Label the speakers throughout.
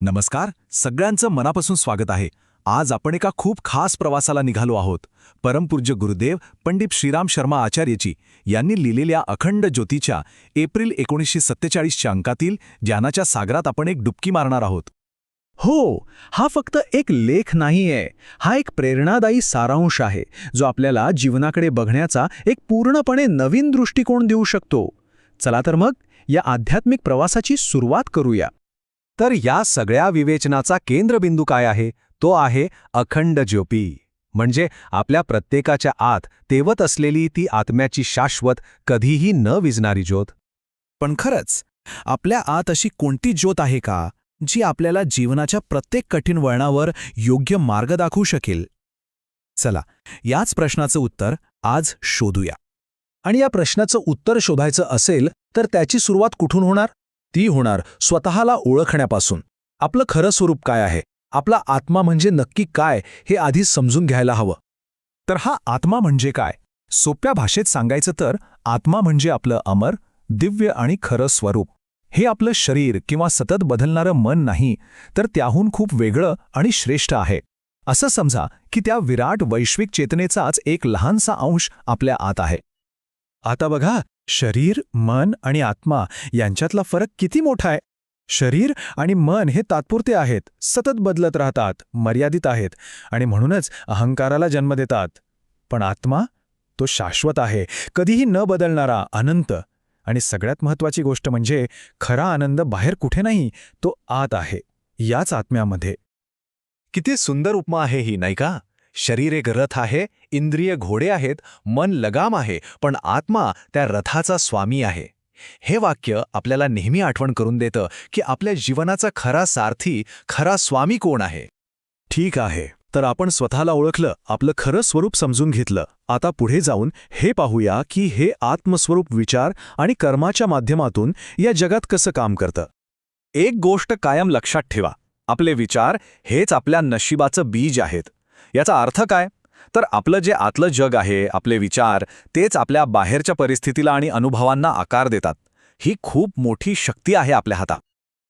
Speaker 1: नमस्कार, सगळ्यांचं मनापासून स्वागत आहे. आज आपण एका खूप खास प्रवासाला निघालो आहोत. परमपूज्य गुरुदेव पंडित श्रीराम शर्मा आचार्यजी यांनी लिहिलेल्या अखंड ज्योतीच्या एप्रिल 1947च्या अंकातील ज्ञानाच्या सागरात आपण एक डुबकी मारणार आहोत.
Speaker 2: हो, हा फक्त एक लेख नाहीये, हा एक प्रेरणादायी सारांश आहे जो आपल्याला जीवनाकडे बघण्याचा एक पूर्णपणे नवीन दृष्टिकोन देऊ शकतो. चला तर मग या आध्यात्मिक प्रवासाची सुरुवात करूया.
Speaker 3: तर या सगळ्या विवेचनाचा केंद्रबिंदू काय आहे? तो आहे अखंड ज्योती, म्हणजे आपल्या प्रत्येकाच्या आत तेवत असलेली ती आत्म्याची शाश्वत, कधीही न विझणारी ज्योत.
Speaker 1: पण खरंच आपल्या आत अशी कोणती ज्योत आहे का जी आपल्याला जीवनाच्या प्रत्येक कठीण वळणावर योग्य मार्ग दाखवू शकेल? चला, याच प्रश्नाचं उत्तर आज शोधूया.
Speaker 2: आणि या प्रश्नाचं उत्तर शोधायचं असेल तर त्याची सुरुवात कुठून होणार? ती होणार स्वतःला ओळखण्यापासून. आपलं खरं स्वरूप काय आहे, आपला आत्मा म्हणजे नक्की काय, हे आधी समजून घ्यायला हवं.
Speaker 1: तर हा आत्मा म्हणजे काय? सोप्या भाषेत सांगायचं तर आत्मा म्हणजे आपलं अमर, दिव्य आणि खरं स्वरूप. हे आपलं शरीर किंवा सतत बदलणारं मन नाही, तर त्याहून खूप वेगळं आणि श्रेष्ठ आहे. असं समजा की त्या विराट वैश्विक चेतनेचाच एक लहानसा अंश आपल्या आत आहे.
Speaker 2: आता बघा, शरीर, मन आणि आत्मा यांच्यातला फरक किती मोठा आहे. शरीर आणि मन हे तात्पुरते आहेत, सतत बदलत राहतात, मर्यादित आहेत आणि म्हणूनच अहंकाराला जन्म देतात. पण आत्मा, तो शाश्वत आहे, कधीही न बदलणारा, अनंत. आणि सगळ्यात महत्त्वाची गोष्ट म्हणजे खरा आनंद बाहेर कुठे नाही, तो आत आहे, याच आत्म्यामध्ये.
Speaker 3: किती सुंदर उपमा आहे ही, नाही का? शरीर एक रथ आहे, इंद्रिय घोडे आहेत, मन लगाम आहे, पण आत्मा त्या रथाचा स्वामी आहे. हे वाक्य आपल्याला नेहमी आठवण करून देतं की आपल्या जीवनाचा खरा सारथी, खरा स्वामी कोण आहे.
Speaker 2: ठीक आहे, तर आपण स्वतःला ओळखलं, आपलं खरं स्वरूप समजून घेतलं. आता पुढे जाऊन हे पाहूया की हे आत्मस्वरूप विचार आणि कर्माच्या माध्यमातून या जगात कसं काम करतं.
Speaker 3: एक गोष्ट कायम लक्षात ठेवा, आपले विचार हेच आपल्या नशिबाचं बीज आहेत. याचा अर्थ काय? तर आपलं जे आतलं जग आहे, आपले विचार, तेच आपल्या बाहेरच्या परिस्थितीला आणि अनुभवांना आकार देतात. ही खूप मोठी शक्ती आहे आपल्या हातात.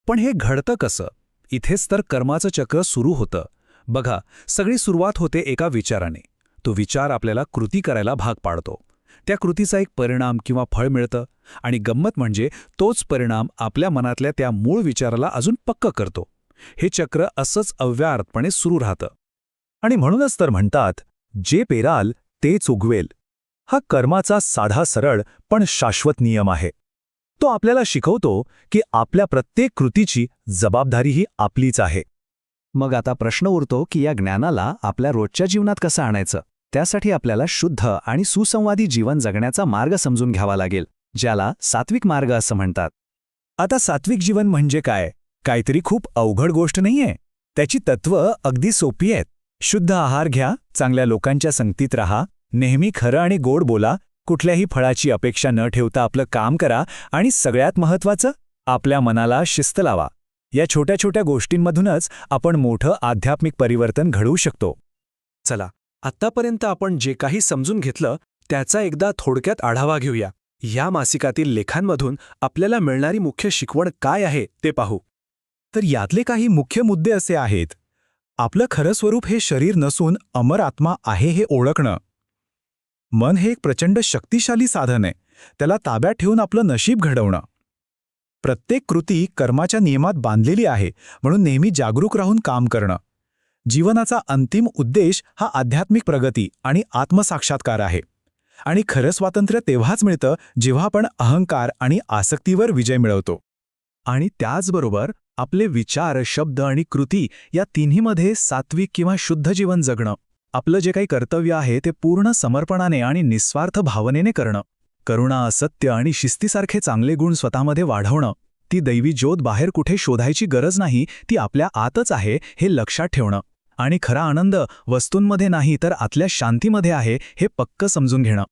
Speaker 2: पण हे घडतं कसं? इथेच तर कर्माचं चक्र सुरू होतं. बघा, सगळी सुरुवात होते एका विचाराने. तो विचार आपल्याला कृती करायला भाग पाडतो. त्या कृतीचा एक परिणाम किंवा फळ मिळतं आणि गंमत म्हणजे तोच परिणाम आपल्या मनातल्या त्या मूळ विचाराला अजून पक्कं करतो. हे चक्र असंच अव्याहतपणे सुरू राहतं. आणि म्हणूनच तर म्हणतात, जे पेराल तेच उगवेल. हा कर्माचा साधा सरळ पण शाश्वत नियम आहे. तो आपल्याला शिकवतो की आपल्या प्रत्येक कृतीची जबाबदारीही आपलीच आहे.
Speaker 3: मग आता प्रश्न उरतो की या ज्ञानाला आपल्या रोजच्या जीवनात कसं आणायचं. त्यासाठी आपल्याला शुद्ध आणि सुसंवादी जीवन जगण्याचा मार्ग समजून घ्यावा लागेल, ज्याला सात्विक मार्ग असं म्हणतात.
Speaker 2: आता सात्विक जीवन म्हणजे काय? काहीतरी खूप अवघड गोष्ट नाहीये. त्याची तत्त्व अगदी सोपी आहेत. शुद्ध आहार घ्या, चांगल्या लोकांच्या संगतीत राहा, नेहमी खरं आणि गोड बोला, कुठल्याही फळाची अपेक्षा न ठेवता आपलं काम करा आणि सगळ्यात महत्त्वाचं, आपल्या मनाला शिस्त लावा. या छोट्या छोट्या गोष्टींमधूनच आपण मोठं आध्यात्मिक परिवर्तन घडवू शकतो. चला, आत्तापर्यंत आपण जे काही समजून घेतलं त्याचा एकदा थोडक्यात आढावा घेऊया. या मासिकातील लेखांमधून आपल्याला मिळणारी मुख्य शिकवण काय आहे ते पाहू. तर यातले काही मुख्य मुद्दे असे आहेत. आपलं खरं स्वरूप हे शरीर नसून अमर आत्मा आहे हे ओळखणं. मन हे एक प्रचंड शक्तिशाली साधन आहे, त्याला ताब्यात ठेवून आपलं नशीब घडवणं. प्रत्येक कृती कर्माच्या नियमात बांधलेली आहे, म्हणून नेहमी जागरूक राहून काम करणं. जीवनाचा अंतिम उद्देश हा आध्यात्मिक प्रगती आणि आत्मसाक्षात्कार आहे. आणि खरं स्वातंत्र्य तेव्हाच मिळतं जेव्हा आपण अहंकार आणि आसक्तीवर विजय मिळवतो. आणि त्याचबरोबर आपले विचार, शब्द आणि कृती या तिन्हीमध्ये सात्विक किंवा शुद्ध जीवन जगणं. आपलं जे काही कर्तव्य आहे ते पूर्ण समर्पणाने आणि निस्वार्थ भावनेने करणं. करुणा, सत्य आणि शिस्तीसारखे चांगले गुण स्वतःमध्ये वाढवणं. ती दैवी ज्योत बाहेर कुठे शोधायची गरज नाही, ती आपल्या आतच आहे हे लक्षात ठेवणं. आणि खरा आनंद वस्तूंमध्ये नाही तर आतल्या शांतीमध्ये आहे हे पक्क समजून घेणं.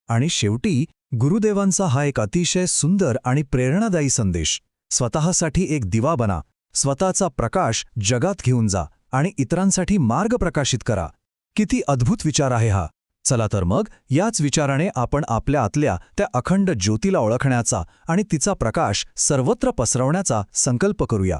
Speaker 1: आणि शेवटी गुरुदेवांचा हा एक अतिशय सुंदर आणि प्रेरणादायी संदेश. स्वतःसाठी एक दिवा बना, स्वतःचा प्रकाश जगात घेऊन जा आणि इतरांसाठी मार्ग प्रकाशित करा. किती अद्भुत विचार आहे हा. चला तर मग याच विचाराने आपण आपल्या आतल्या त्या अखंड ज्योतीला ओळखण्याचा आणि तिचा प्रकाश सर्वत्र पसरवण्याचा संकल्प करूया.